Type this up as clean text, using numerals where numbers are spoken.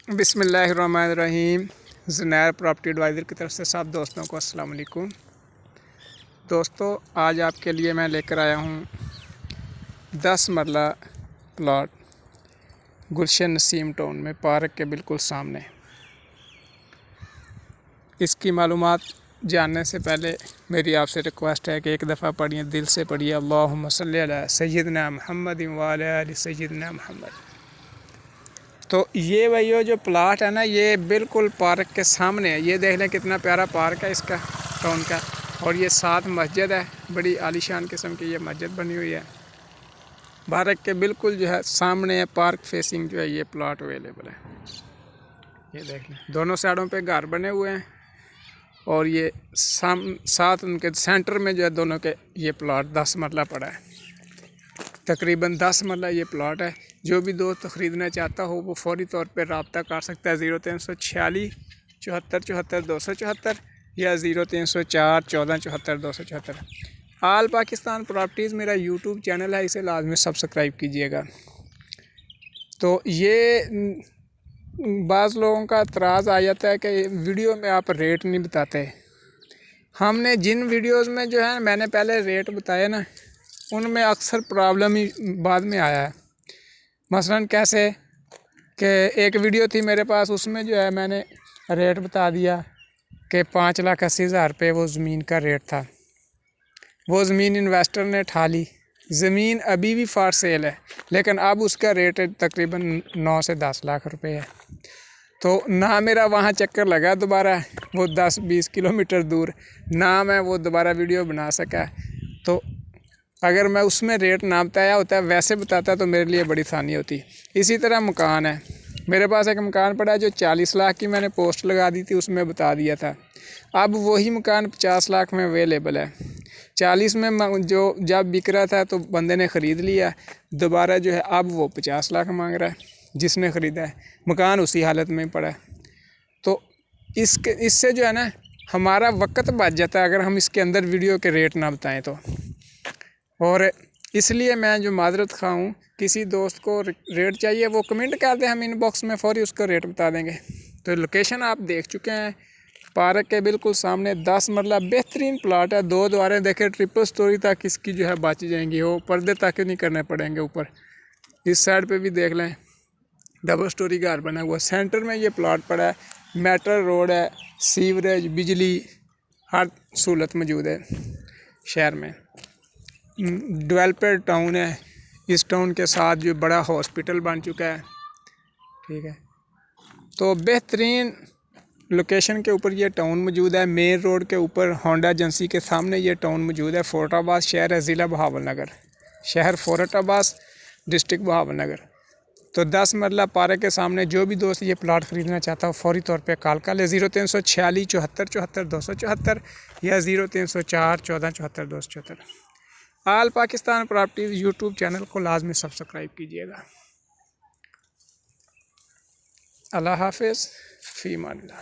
बिस्मिल्लाहिर्रहमानिर्रहीम। Zunair property adviser की तरफ से सब दोस्तों को अस्सलाम वालेकुम। दोस्तों, आज आपके लिए मैं लेकर आया हूँ 10 मरला प्लॉट गुलशन नसीम टाउन में, पार्क के बिल्कुल सामने। इसकी मालूमात जानने से पहले मेरी आपसे रिक्वेस्ट है कि एक दफ़ा पढ़िए, दिल से पढ़िए, अल्लाहुम्मा सल्ली अला सय्यिदना मुहम्मद व अला आलि सय्यिदना मुहम्मद। तो ये भैया जो प्लाट है ना, ये बिल्कुल पार्क के सामने है। ये देख लें कितना प्यारा पार्क है इसका, टाउन का। और ये साथ मस्जिद है, बड़ी आलीशान किस्म की ये मस्जिद बनी हुई है। पार्क के बिल्कुल जो है सामने है, पार्क फेसिंग जो है ये प्लाट अवेलेबल है। ये देख लें, दोनों साइडों पे घर बने हुए हैं और ये साथ उनके सेंटर में जो है दोनों के ये प्लाट 10 मरला पड़ा है। तकरीबन 10 मरला ये प्लाट है। जो भी दोस्त ख़रीदना चाहता हो वो फौरी तौर पर रब्ता कर सकता है 0346 74 74 274 या 0304 14 74 274। आल पाकिस्तान प्रॉपर्टीज़ मेरा यूट्यूब चैनल है, इसे लाजमी सब्सक्राइब कीजिएगा। तो ये बाज़ लोगों का एतराज़ आ जाता है कि वीडियो में आप रेट नहीं बताते। हमने जिन वीडियोज़ में जो है मैंने पहले रेट बताए ना, उनमें अक्सर प्रॉब्लम ही बाद में आया है। मसलन कैसे कि एक वीडियो थी मेरे पास, उसमें जो है मैंने रेट बता दिया कि 5,80,000 रुपये वो ज़मीन का रेट था। वो ज़मीन इन्वेस्टर ने ठा ली। ज़मीन अभी भी फॉर सेल है, लेकिन अब उसका रेट तकरीबन 9 से 10 लाख रुपए है। तो ना मेरा वहाँ चक्कर लगा दोबारा, वो 10-20 किलोमीटर दूर, ना मैं वो दोबारा वीडियो बना सका। तो अगर मैं उसमें रेट ना बताया होता, वैसे बताता, तो मेरे लिए बड़ी आसानी होती। इसी तरह मकान है, मेरे पास एक मकान पड़ा है जो 40 लाख की मैंने पोस्ट लगा दी थी, उसमें बता दिया था। अब वही मकान 50 लाख में अवेलेबल है। 40 में जो जब बिक रहा था तो बंदे ने ख़रीद लिया, दोबारा जो है अब वो 50 लाख मांग रहा है जिसने ख़रीदा है। मकान उसी हालत में पड़ा है। तो इससे जो है ना हमारा वक्त बच जाता है अगर हम इसके अंदर वीडियो के रेट ना बताएं तो। और इसलिए मैं जो माजरत खा हूँ, किसी दोस्त को रेट चाहिए वो कमेंट कर दे, हम इनबॉक्स में फौरी उसका रेट बता देंगे। तो लोकेशन आप देख चुके हैं, पार्क के बिल्कुल सामने 10 मरला बेहतरीन प्लाट है। 2 द्वारें देखें, ट्रिपल स्टोरी तक इसकी जो है बच जाएंगी, वो पर्दे तक नहीं करने पड़ेंगे ऊपर। इस साइड पे भी देख लें, डबल स्टोरी घर बना हुआ। सेंटर में ये प्लाट पड़ा है, मेटल रोड है, सीवरेज, बिजली, हर सहूलत मौजूद है शहर में। डेवलपर टाउन है, इस टाउन के साथ जो बड़ा हॉस्पिटल बन चुका है, ठीक है। तो बेहतरीन लोकेशन के ऊपर ये टाउन मौजूद है। मेन रोड के ऊपर होंडा एजेंसी के सामने ये टाउन मौजूद है। फोर्टाबाद शहर है, ज़िला बहावलनगर, शहर फोर्टाबाद, डिस्ट्रिक्ट बहावलनगर। तो 10 मरला पार्क के सामने जो भी दोस्त ये प्लाट ख़रीदना चाहता हो फौरी तौर पे कॉल कर ले 0346 74 74 274 या 0304 14 74 274। आल पाकिस्तान प्रॉपर्टीज़ यूट्यूब चैनल को लाजमी सब्सक्राइब कीजिएगा। अल्लाह हाफिज़, फ़ी अमान अल्लाह।